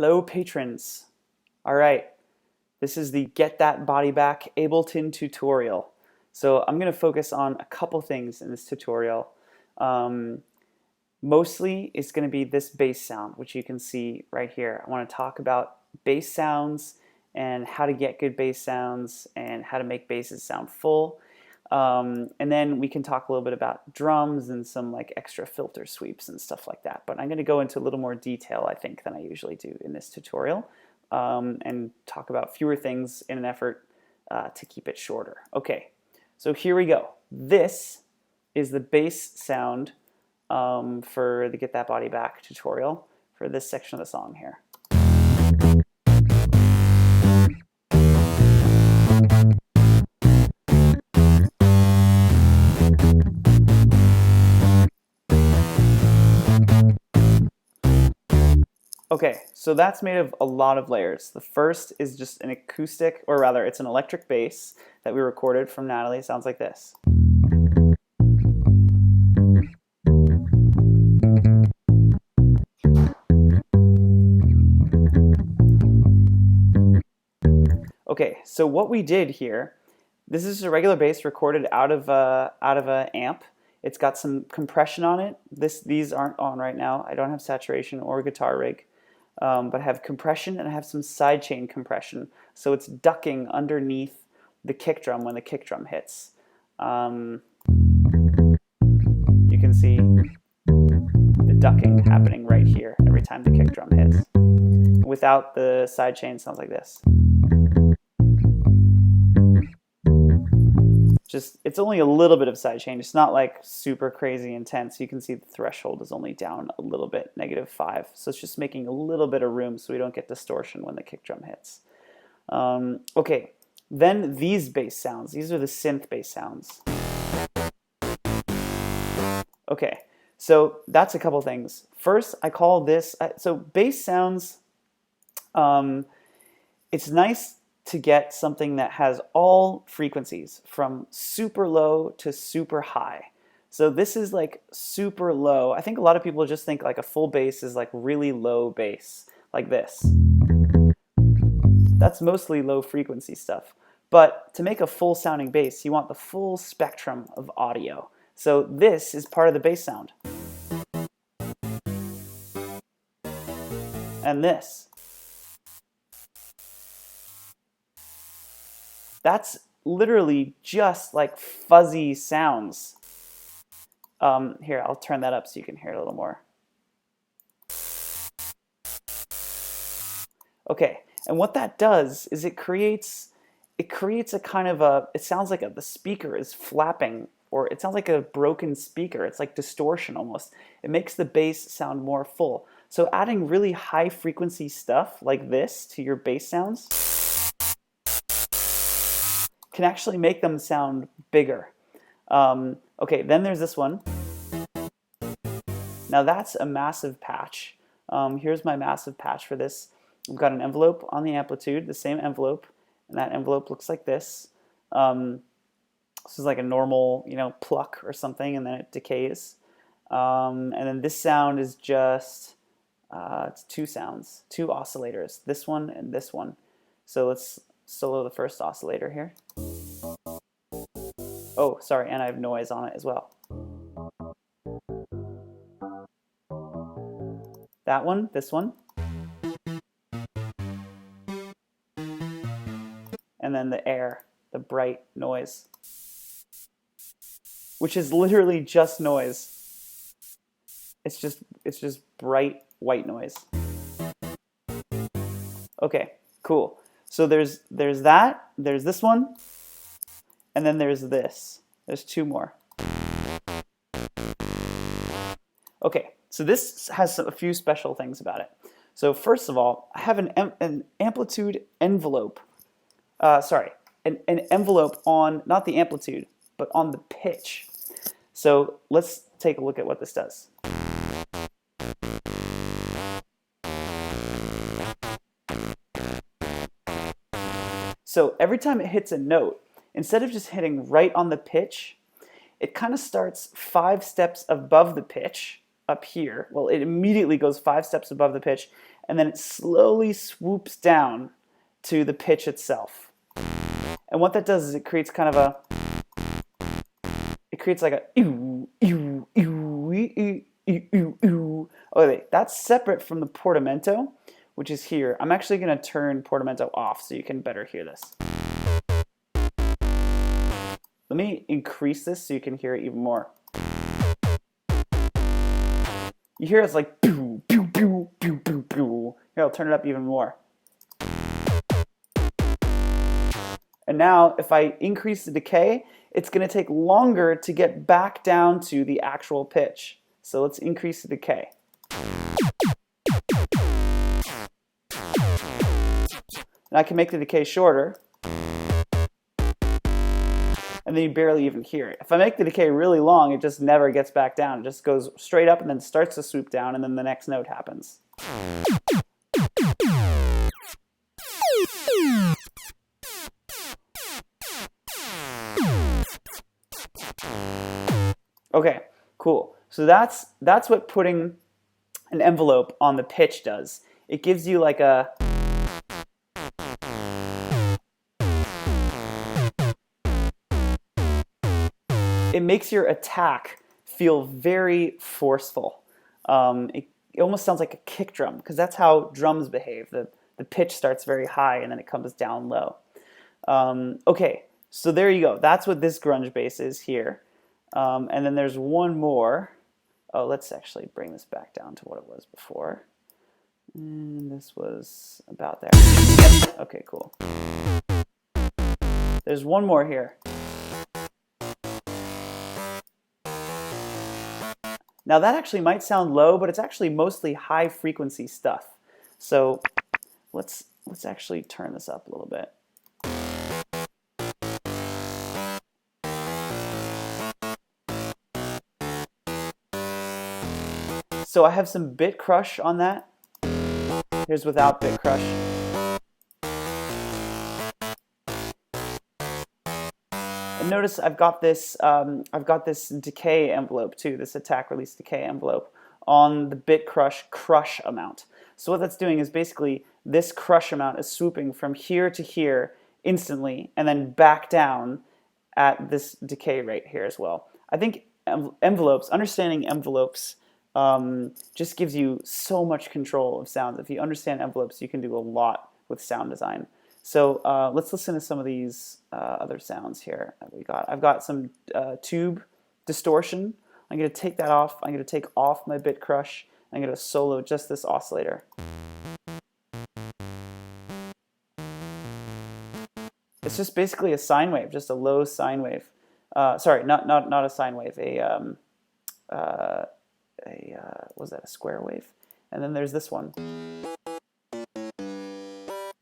Hello, patrons. All right, this is the Get That Body Back Ableton tutorial. So I'm going to focus on a couple things in this tutorial. Mostly it's going to be this bass sound, which you can see right here. I want to talk about bass sounds and how to get good bass sounds and how to make basses sound full. And then we can talk a little bit about drums and some like extra filter sweeps and stuff like that. But I'm going to go into a little more detail, I think, than I usually do in this tutorial, and talk about fewer things in an effort to keep it shorter. Okay, so here we go. This is the bass sound for the Get That Body Back tutorial for this section of the song here. Okay, so that's made of a lot of layers. The first is just an acoustic, or rather it's an electric bass that we recorded from Natalie. It sounds like this. Okay, so what we did here, this is a regular bass recorded out of a amp. It's got some compression on it. These aren't on right now. I don't have saturation or guitar rig. But I have compression and I have some sidechain compression. So it's ducking underneath the kick drum when the kick drum hits. You can see the ducking happening right here every time the kick drum hits. Without the sidechain, it sounds like this. It's only a little bit of sidechain. It's not like super crazy intense. You can see the threshold is only down a little bit, -5. So it's just making a little bit of room so we don't get distortion when the kick drum hits. Okay, then these bass sounds. These are the synth bass sounds. Okay, so that's a couple things. First, I call this, so bass sounds, it's nice to get something that has all frequencies from super low to super high. So this is like super low. I think a lot of people just think like a full bass is like really low bass, like this. That's mostly low frequency stuff. But to make a full sounding bass, you want the full spectrum of audio. So this is part of the bass sound. And this. That's literally just like fuzzy sounds. Here, I'll turn that up so you can hear it a little more. Okay, and what that does is it creates a kind of a, it sounds like the speaker is flapping, or it sounds like a broken speaker. It's like distortion almost. It makes the bass sound more full. So adding really high frequency stuff like this to your bass sounds can actually make them sound bigger. Okay, then there's this one. Now that's a massive patch. Here's my massive patch for this. We've got an envelope on the amplitude, the same envelope, and that envelope looks like this. This is like a normal, pluck or something, and then it decays. And then this sound is just, it's two sounds, two oscillators, this one and this one. So let's solo the first oscillator here. Oh, sorry, and I have noise on it as well. That one, this one. And then the air, the bright noise, which is literally just noise. It's just bright white noise. Okay, cool. So there's that, there's this one, and then there's this. There's two more. Okay, so this has a few special things about it. So first of all, I have an amplitude envelope. An envelope on, not the amplitude, but on the pitch. So let's take a look at what this does. So every time it hits a note, instead of just hitting right on the pitch, it kind of starts 5 steps above the pitch up here. Well, it immediately goes 5 steps above the pitch, and then it slowly swoops down to the pitch itself. And what that does is it creates kind of a, it creates like a ew, ew, ew, ew, ew, ew, ew. Okay, that's separate from the portamento, which is here. I'm actually going to turn portamento off so you can better hear this. Let me increase this so you can hear it even more. You hear it's like pew, pew, pew, pew, pew, pew. Here, I'll turn it up even more. And now, if I increase the decay, it's going to take longer to get back down to the actual pitch. So let's increase the decay. And I can make the decay shorter. And then you barely even hear it. If I make the decay really long, it just never gets back down. It just goes straight up and then starts to swoop down, and then the next note happens. Okay, cool. So that's what putting an envelope on the pitch does. It gives you like a... It makes your attack feel very forceful. It almost sounds like a kick drum, because that's how drums behave. The pitch starts very high and then it comes down low. Okay, so there you go. That's what this grunge bass is here. And then there's one more. Oh, let's actually bring this back down to what it was before. And this was about there. Yep. Okay, cool. There's one more here. Now that actually might sound low, but it's actually mostly high frequency stuff. So let's actually turn this up a little bit. So I have some bit crush on that. Here's without bit crush. And notice I've got this decay envelope too, this attack release decay envelope on the bit crush amount. So what that's doing is basically this crush amount is swooping from here to here instantly and then back down at this decay rate here as well. I think envelopes, understanding envelopes just gives you so much control of sounds. If you understand envelopes, you can do a lot with sound design. So let's listen to some of these other sounds here that we got. I've got some tube distortion. I'm going to take that off. I'm going to take off my bit crush. I'm going to solo just this oscillator. It's just basically a sine wave, just a low sine wave. Sorry, not a sine wave. What was that? A square wave. And then there's this one,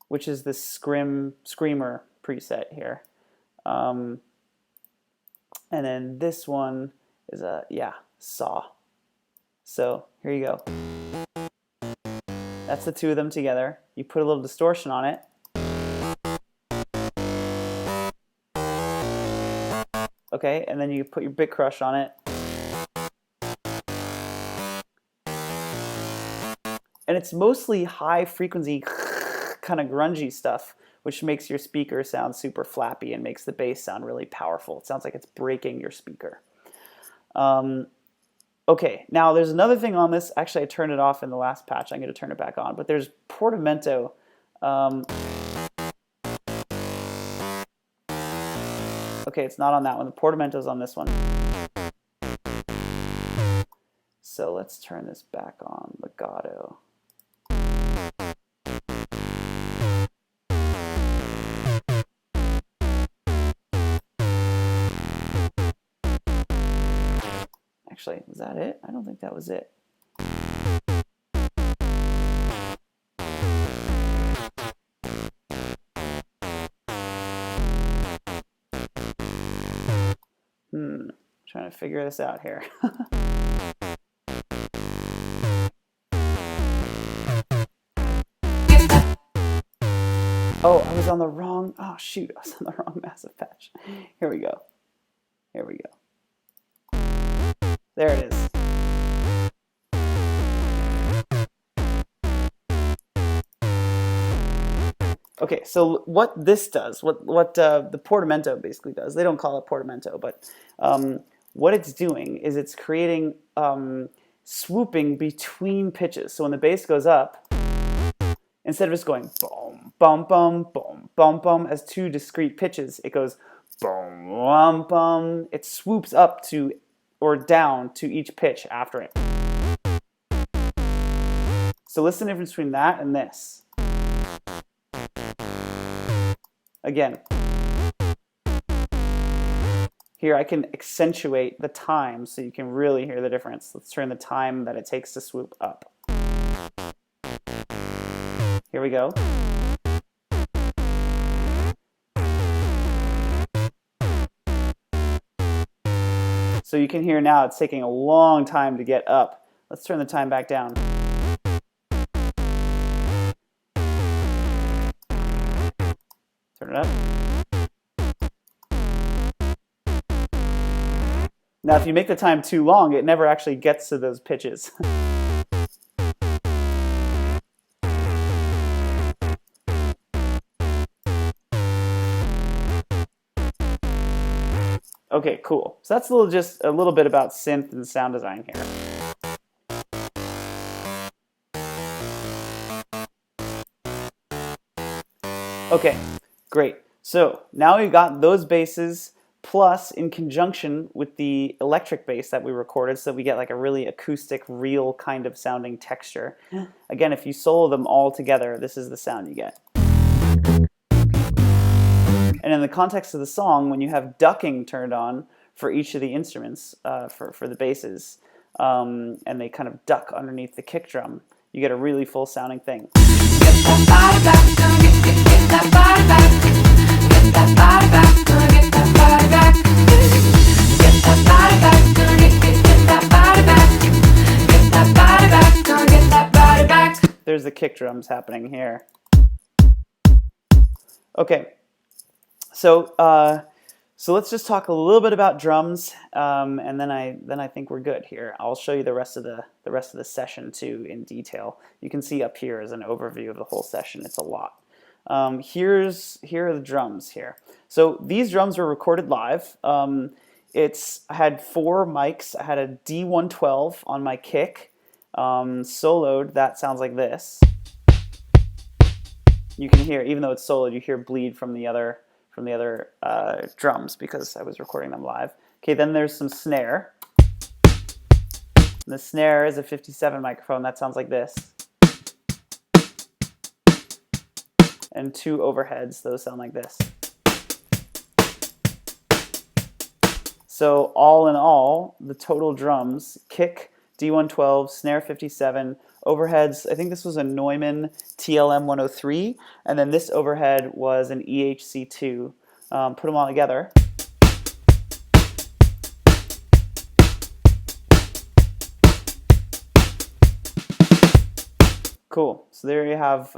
which is this screamer preset here. And then this one is a, saw. So here you go. That's the two of them together. You put a little distortion on it. Okay, and then you put your bit crush on it. And it's mostly high frequency kind of grungy stuff, which makes your speaker sound super flappy and makes the bass sound really powerful. It sounds like it's breaking your speaker. Okay, now there's another thing on this. Actually, I turned it off in the last patch. I'm going to turn it back on. But there's portamento. Okay, it's not on that one. The portamento's on this one. So let's turn this back on. Legato. Actually, was that it? I don't think that was it. Trying to figure this out here. Oh, I was on the wrong, oh shoot, I was on the wrong massive patch. Here we go. Here we go. There it is. Okay, so what this does, what the portamento basically does, they don't call it portamento, but what it's doing is it's creating swooping between pitches. So when the bass goes up, instead of just going boom, bum, bum, boom, bum, bum as two discrete pitches, it goes boom, bum, bum. It swoops up to or down to each pitch after it. So listen to the difference between that and this. Again, here I can accentuate the time so you can really hear the difference. Let's turn the time that it takes to swoop up. Here we go. So you can hear now it's taking a long time to get up. Let's turn the time back down. Turn it up. Now, if you make the time too long, it never actually gets to those pitches. Okay, cool. So that's just a little bit about synth and sound design here. Okay, great. So now we've got those basses plus in conjunction with the electric bass that we recorded so that we get like a really acoustic, real kind of sounding texture. Again, if you solo them all together, this is the sound you get. And in the context of the song, when you have ducking turned on for each of the instruments, for the basses, and they kind of duck underneath the kick drum, you get a really full sounding thing. There's the kick drums happening here. Okay, so let's just talk a little bit about drums, and then I think we're good here. I'll show you the rest of the session too in detail. You can see up here is an overview of the whole session. It's a lot. Here are the drums here. So these drums were recorded live. I had 4 mics. I had a D112 on my kick. Soloed, that sounds like this. You can hear, even though it's soloed, you hear bleed from the other drums because I was recording them live. Okay, then there's some snare. The snare is a 57 microphone. That sounds like this. And 2 overheads. Those sound like this. So all in all, the total drums, kick, D112, snare 57, overheads, I think this was a Neumann TLM 103, and then this overhead was an EHC2. Put them all together. Cool, so there you have,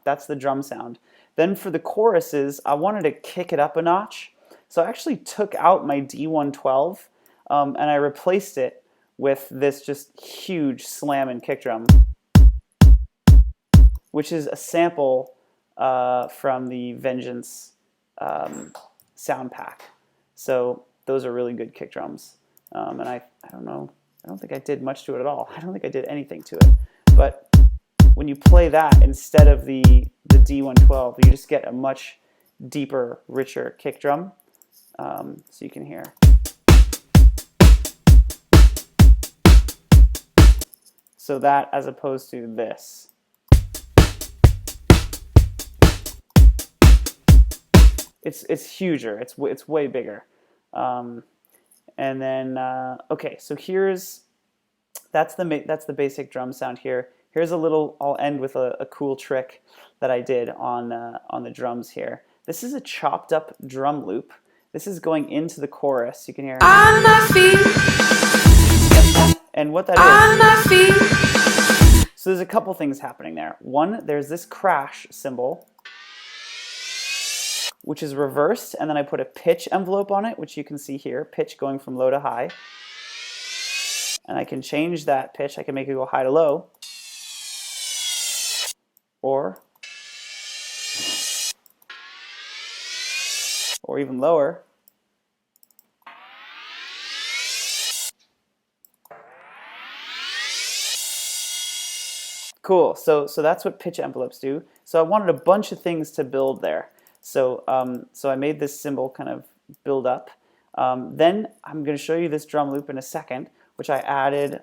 that's the drum sound. Then for the choruses, I wanted to kick it up a notch, so I actually took out my D112 and I replaced it with this just huge slamming kick drum, which is a sample from the Vengeance sound pack. So those are really good kick drums. And I don't know, I don't think I did much to it at all. I don't think I did anything to it. But when you play that instead of the D112, you just get a much deeper, richer kick drum. So you can hear. So that as opposed to this. It's huger. It's way bigger. And then okay, so that's the basic drum sound here. Here's a little. I'll end with a cool trick that I did on the drums here. This is a chopped up drum loop. This is going into the chorus. You can hear. On my feet. And what that is. On my feet. So there's a couple things happening there. One, there's this crash cymbal, which is reversed, and then I put a pitch envelope on it, which you can see here, pitch going from low to high. And I can change that pitch. I can make it go high to low. Or or even lower. Cool. So that's what pitch envelopes do. So I wanted a bunch of things to build there. So so I made this symbol kind of build up. Then I'm going to show you this drum loop in a second, which I added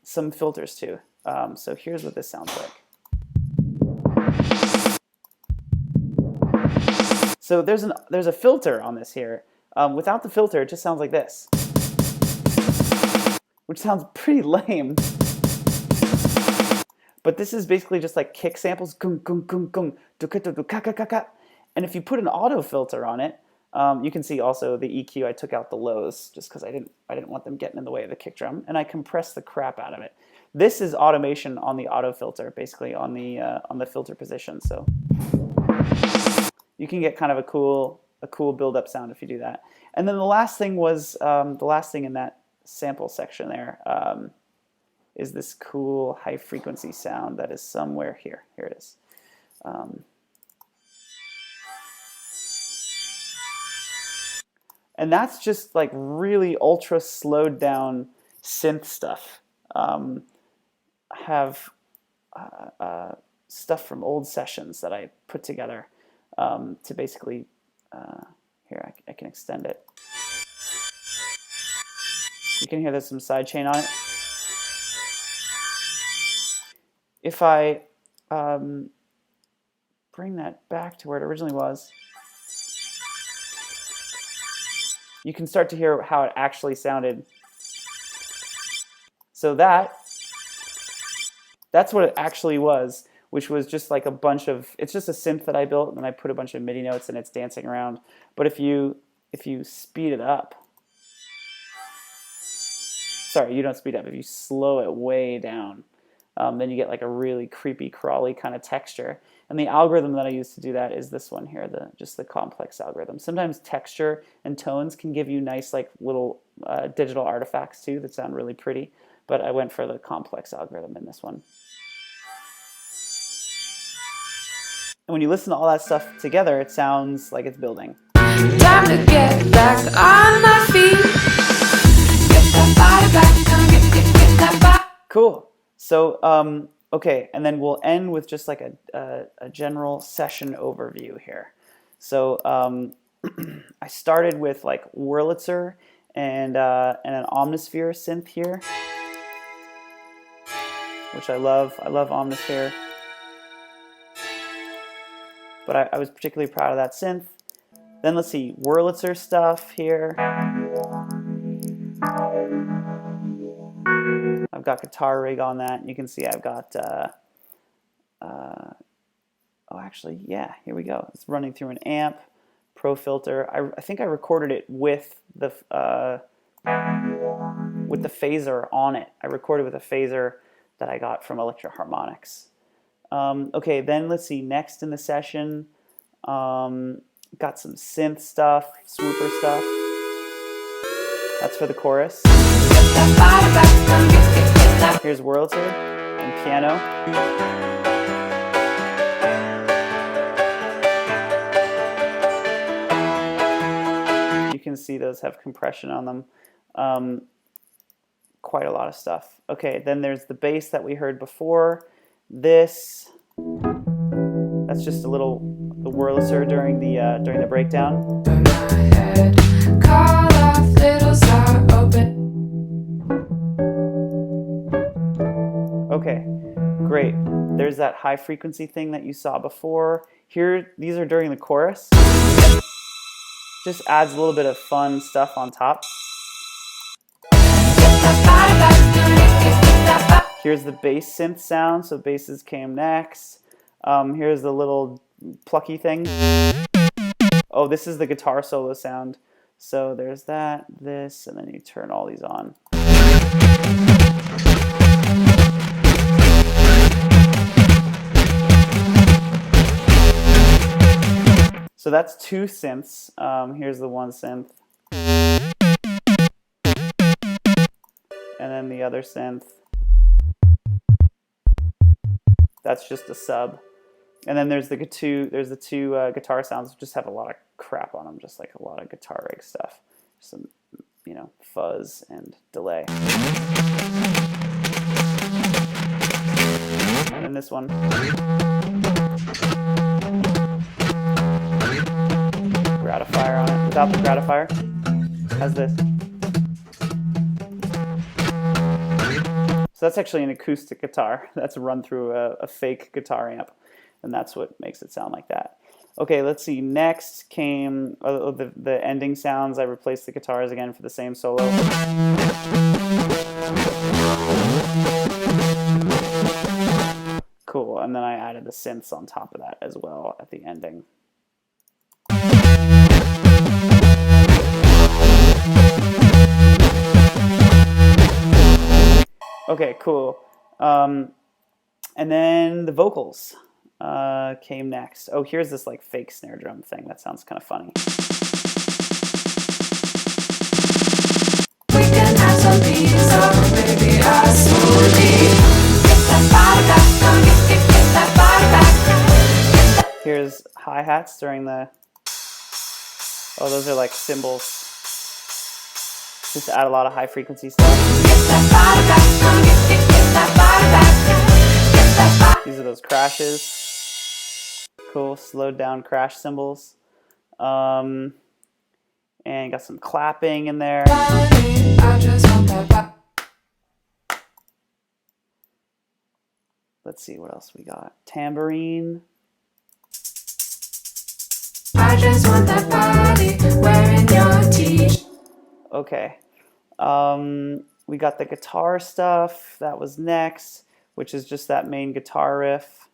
some filters to. So here's what this sounds like. So there's a filter on this here. Without the filter, it just sounds like this, which sounds pretty lame. But this is basically just like kick samples, gung, gung, gung, gung, ka, ka, ka, ka. And if you put an auto filter on it, you can see also the EQ. I took out the lows just because I didn't want them getting in the way of the kick drum, and I compressed the crap out of it. This is automation on the auto filter, basically on the filter position. So you can get kind of a cool build up sound if you do that. And then the last thing was the last thing in that sample section there. Is this cool high frequency sound that is somewhere here. Here it is. And that's just like really ultra slowed down synth stuff. I have stuff from old sessions that I put together to basically, here I can extend it. You can hear there's some sidechain on it. If I bring that back to where it originally was, you can start to hear how it actually sounded. So that's what it actually was, which was just like a bunch of, it's just a synth that I built, and then I put a bunch of MIDI notes and it's dancing around. But if you speed it up, sorry, you don't speed up, if you slow it way down, then you get like a really creepy, crawly kind of texture. And the algorithm that I use to do that is this one here, just the complex algorithm. Sometimes texture and tones can give you nice like little digital artifacts too that sound really pretty, but I went for the complex algorithm in this one. And when you listen to all that stuff together, it sounds like it's building. Time to get back on my feet. Get that body back, come get that body. Cool. So, okay, and then we'll end with just like a general session overview here. So I started with like Wurlitzer and an Omnisphere synth here, which I love. I love Omnisphere. But I was particularly proud of that synth. Then let's see, Wurlitzer stuff here. I've got guitar rig on that. You can see I've got, oh actually, yeah, here we go. It's running through an amp, Pro Filter. I think I recorded it with the phaser on it. I recorded with a phaser that I got from Electro Harmonics. Okay, then let's see, next in the session, got some synth stuff, swooper stuff. That's for the chorus. Here's Wurlitzer and piano. You can see those have compression on them. Quite a lot of stuff. Okay, then there's the bass that we heard before. That's just a little the Wurlitzer during the breakdown. Okay, great. There's that high frequency thing that you saw before. Here, these are during the chorus. Just adds a little bit of fun stuff on top. Here's the bass synth sound, so basses came next. Here's the little plucky thing. Oh, this is the guitar solo sound. So there's that, this, and then you turn all these on. So that's two synths. Here's the one synth. And then the other synth. That's just a sub. And then there's the two guitar sounds, which just have a lot of crap on them, just like a lot of guitar rig stuff. Some, you know, fuzz and delay. And then this one. Gratifier on it. Without the gratifier, has this. So that's actually an acoustic guitar. That's run through a fake guitar amp, and that's what makes it sound like that. Okay, let's see. Next came the ending sounds. I replaced the guitars again for the same solo. Cool, and then I added the synths on top of that as well at the ending. Okay, cool. And then the vocals came next. Oh, here's this like fake snare drum thing. That sounds kind of funny. We can have some pizza, maybe a smoothie. Get that body back, get that body back. Here's hi-hats during the... Oh, those are like cymbals. Just to add a lot of high frequency stuff. These are those crashes. Cool, slowed down crash cymbals. And got some clapping in there. Let's see what else we got. Tambourine. I just want that body wearing your t-shirt. Okay. We got the guitar stuff. That was next, which is just that main guitar riff.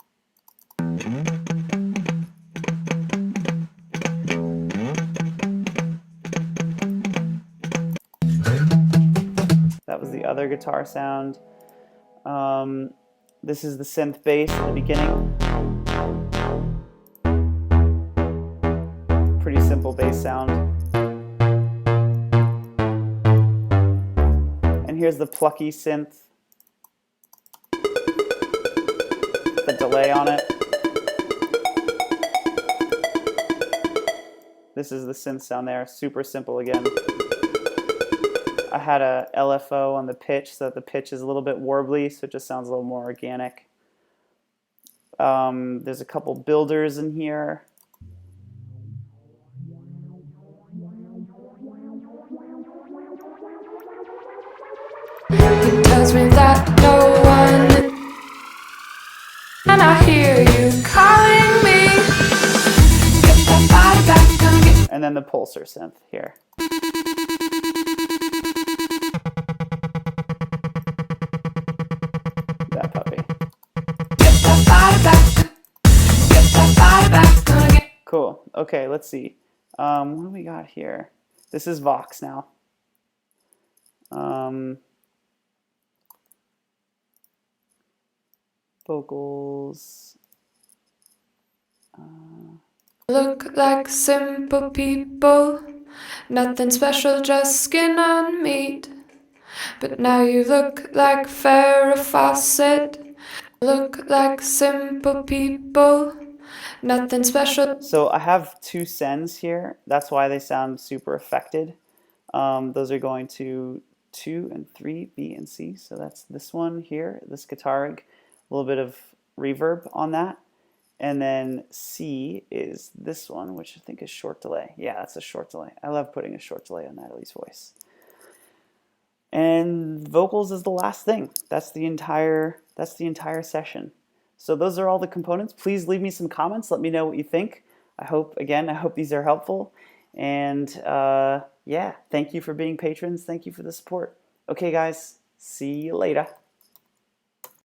That was the other guitar sound. This is the synth bass at the beginning. Pretty simple bass sound. And here's the plucky synth. The delay on it. This is the synth sound there, super simple again. I had a LFO on the pitch so that the pitch is a little bit warbly, so it just sounds a little more organic. There's a couple builders in here. It tells me that no one, and I hear you calling me. Get that body back, come get. And then the pulsar synth here. That puppy. Get that body back. Get that body back, come get. Cool. Okay, let's see. What do we got here? This is Vox now. Vocals. Look like simple people, nothing special, just skin and meat. But now you look like Farrah Fawcett. Look like simple people, nothing special. So I have two sends here. That's why they sound super affected. Those are going to 2 and 3, B and C. So that's this one here, this guitar rig. A little bit of reverb on that. And then C is this one, which I think is short delay. Yeah, that's a short delay. I love putting a short delay on Natalie's voice. And vocals is the last thing. That's the entire session. So those are all the components. Please leave me some comments. Let me know what you think. I hope these are helpful. And yeah, thank you for being patrons. Thank you for the support. Okay, guys, see you later.